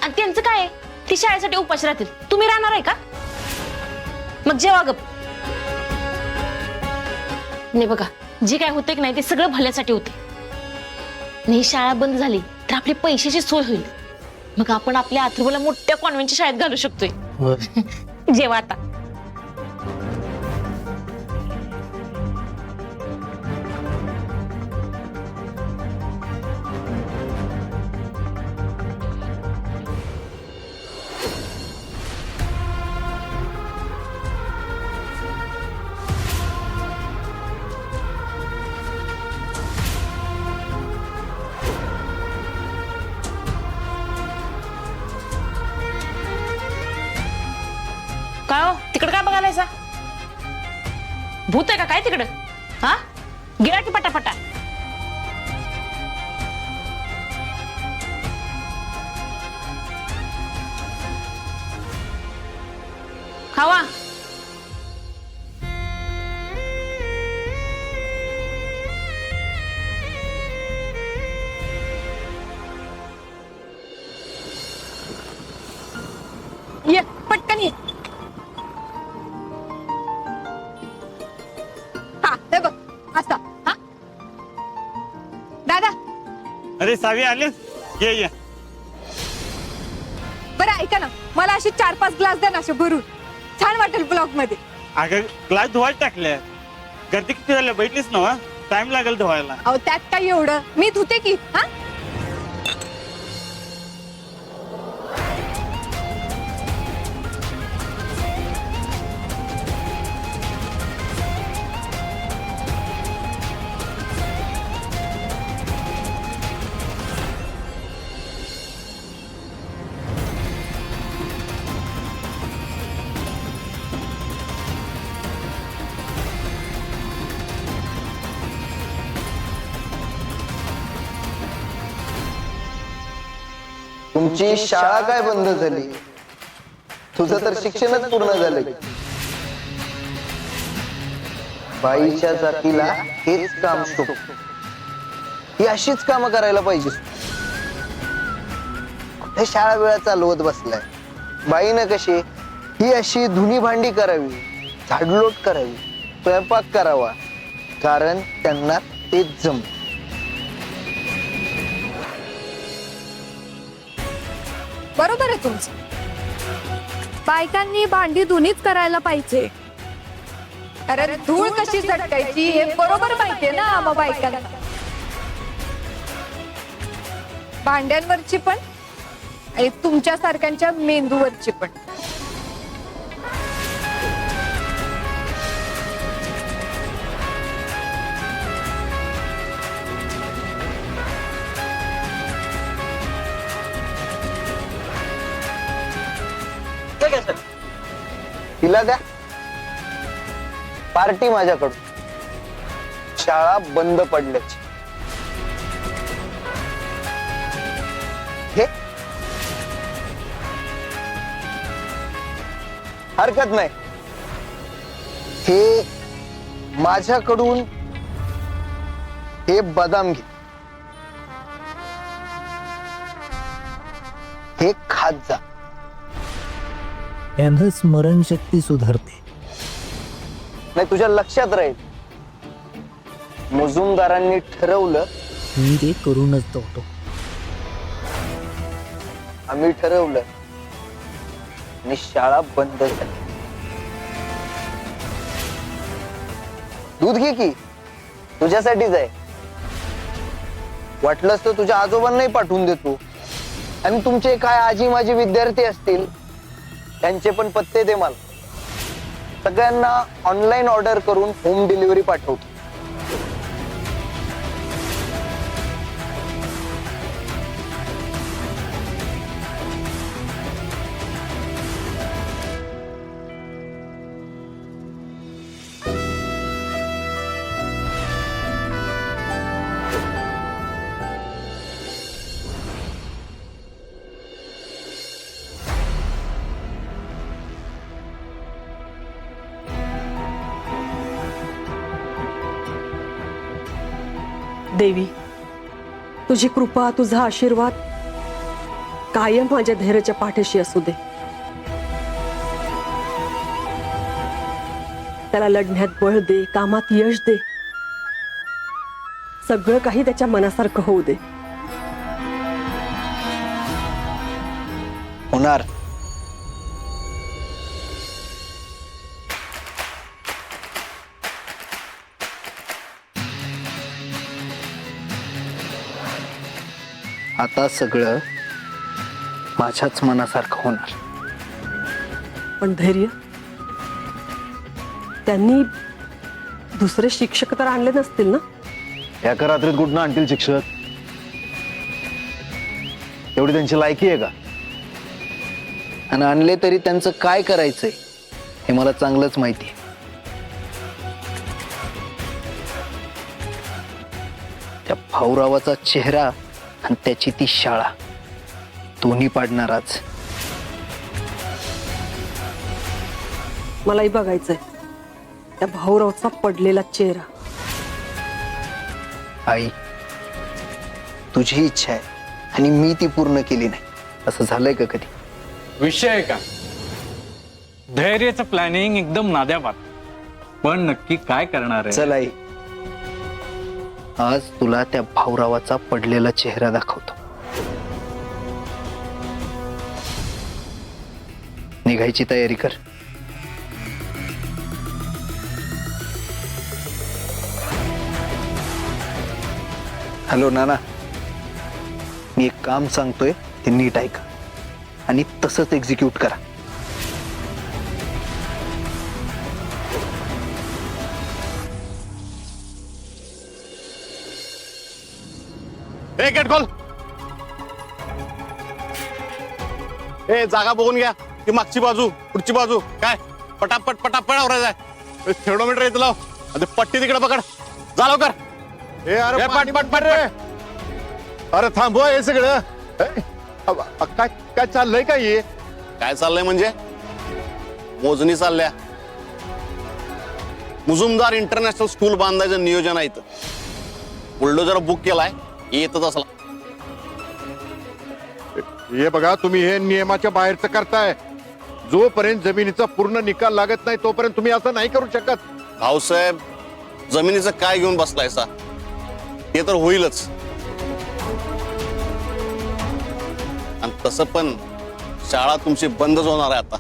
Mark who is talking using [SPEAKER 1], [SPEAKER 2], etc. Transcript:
[SPEAKER 1] आणि त्यांचं काय आहे? ती शाळेसाठी उपाशी राहतील, तुम्ही राहणार आहे का? मग जेव्हा गप. नाही बघा, जे काय होते की नाही ते सगळं भल्यासाठी होते. ही शाळा बंद झाली तर आपली पैशाची सोय होईल. मग आपण आपल्या अथर्वला मोठ्या कॉन्व्हेंटच्या शाळेत घालू शकतोय. जेव्हा आता काय हो तिकडे काय बघायलायसा? भूत आहे का काय तिकडं? हा गिरा की पटापटा. खावा. ये पटकन ये.
[SPEAKER 2] दादा
[SPEAKER 3] अरे सावी आले, ये.
[SPEAKER 2] बरं ऐका ना, मला असे 4-5 ग्लास द्या ना, असे भरून. छान वाटेल ब्लॉग मध्ये.
[SPEAKER 3] अगं ग्लास धुवायला टाकल्या. गर्दी किती झाल्या बघितलीस ना? टाइम लागेल धुवायला.
[SPEAKER 2] अहो त्यात काय एवढं, मी धुते की. हा
[SPEAKER 4] तुमची शाळा काय बंद झाली? तुझं तर शिक्षणच पूर्ण झालं. बाईच्या जातीला हेच काम शोभतं. ही अशीच कामं करायला पाहिजे. कुठे शाळा वेळा चालवत बसलाय. बाईनं कशी ही अशी धुनी भांडी करावी, झाडलोट करावी, स्वयंपाक करावा, कारण त्यांना तेच जमतं.
[SPEAKER 2] बरोबर आहे तुमचं. बायकांनी भांडी धुनीच करायला पाहिजे. अरे धूळ कशी झटकायची हे बरोबर माहितीये ना मग बायकांना. भांड्यांवरची पण आणि तुमच्या सारख्यांच्या मेंदूवरची पण.
[SPEAKER 4] तिला द्या पार्टी माझ्याकडून. शाळा बंद पडल्याची. हे हरकत नाही. हे माझ्याकडून हे बदाम घे. हे खात जा.
[SPEAKER 5] यानं स्मरणशक्ती सुधारते.
[SPEAKER 4] नाही तुझ्या लक्षात राहील. मुजुमदारांनी ठरवलं,
[SPEAKER 5] मी ते करूनच जातो.
[SPEAKER 4] आम्ही ठरवलं आणि शाळा बंद झाली. दूध घे की, तुझ्यासाठीच आहे. वाटलंच तर तुझ्या आजोबांनाही पाठवून देतो. आणि तुमचे काय आजी माझी विद्यार्थी असतील त्यांचे पण पत्ते दे मला. सगळ्यांना ऑनलाईन ऑर्डर करून होम डिलिव्हरी पाठवतो.
[SPEAKER 6] देवी, तुझी कृपा, तुझा आशीर्वाद कायम माझ्या धैर्याच्या पाठीशी असू दे. त्याला लढण्यात बळ दे, कामात यश दे. सगळं काही त्याच्या मनासारखं होऊ दे.
[SPEAKER 4] होणार. आता सगळं माझ्याच मनासारखं होणार.
[SPEAKER 6] पण धैर्य, त्यांनी दुसरे शिक्षक तर आणले नसतील ना?
[SPEAKER 7] एका रात्रीत कुठनं आणतील शिक्षक? एवढी त्यांची लायकी आहे का?
[SPEAKER 4] आणि आणले तरी त्यांचं काय करायचंय हे मला चांगलंच माहिती आहे. त्या भाऊरावाचा चेहरा आणि त्याची ती शाळा दोन्ही पाडणार आज.
[SPEAKER 6] मलाही बघायचंय त्या भाऊरावचा पडलेला चेहरा.
[SPEAKER 4] आई, तुझी इच्छा आहे आणि मी ती पूर्ण केली नाही असं झालंय का कधी?
[SPEAKER 8] विषय आहे का? धैर्याचं प्लॅनिंग एकदम नाद्याबाद. पण नक्की काय करणार आहे?
[SPEAKER 4] चल आई, आज तुला त्या भाऊरावाचा पडलेला चेहरा दाखवतो. निघायची तयारी कर. हॅलो नाना, मी एक काम सांगतोय ते नीट ऐका आणि तसंच एक्झिक्यूट करा.
[SPEAKER 7] ए गेट खोल. ए जागा बघून घ्या. ती मागची बाजू, पुढची बाजू. काय पटापट पटापट आवरायचं. थर्मोमीटर येत लाव. आणि ते पट्टी तिकडे पकड. जा लवकर. ए अरे पट पट पट. अरे थांबव हे सगळं. काय काय चाललंय काय हे? काय चाललंय म्हणजे मोजणी चालल्या. मुजुमदार इंटरनॅशनल स्कूल बांधायचं नियोजन आहे इथं. बुलडोजर बुक केलाय, येतच असला.
[SPEAKER 9] हे बघा, तुम्ही हे नियमाच्या बाहेरचं करताय. जोपर्यंत जमिनीचा पूर्ण निकाल लागत नाही तोपर्यंत तुम्ही असं नाही करू शकत.
[SPEAKER 7] भाऊसाहेब, जमिनीचं काय घेऊन बसलायसा? ते तर होईलच. आणि तसं पण शाळा तुमची बंदच होणार आहे आता.